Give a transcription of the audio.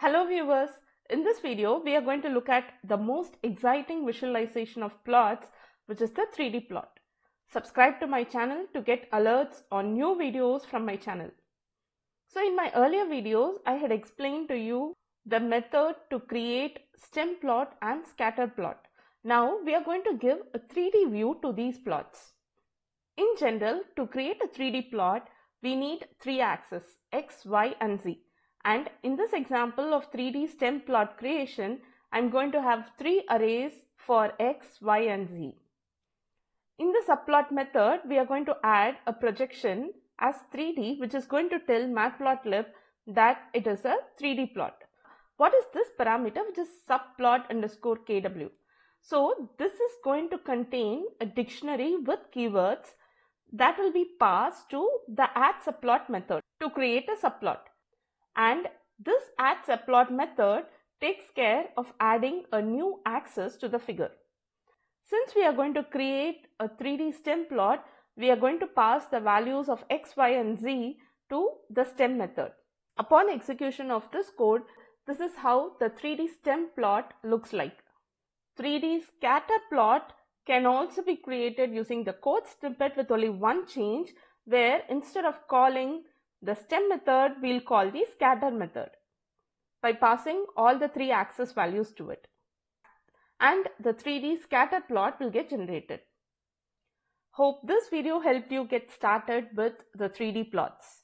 Hello viewers, in this video we are going to look at the most exciting visualization of plots, which is the 3D plot. Subscribe to my channel to get alerts on new videos from my channel. So in my earlier videos I had explained to you the method to create stem plot and scatter plot. Now we are going to give a 3D view to these plots. In general, to create a 3D plot we need 3 axes X, Y and Z. And in this example of 3D stem plot creation, I'm going to have 3 arrays for X, Y and Z. In the subplot method, we are going to add a projection as 3D, which is going to tell Matplotlib that it is a 3D plot. What is this parameter, which is subplot_kw? So this is going to contain a dictionary with keywords that will be passed to the add_subplot method to create a subplot. And this add_subplot method takes care of adding a new axis to the figure. Since we are going to create a 3D stem plot, we are going to pass the values of X, Y and Z to the stem method. Upon execution of this code, this is how the 3D stem plot looks like. 3D scatter plot can also be created using the code snippet with only one change, where instead of calling the stem method, we'll call the scatter method by passing all the 3 axis values to it. And the 3D scatter plot will get generated. Hope this video helped you get started with the 3D plots.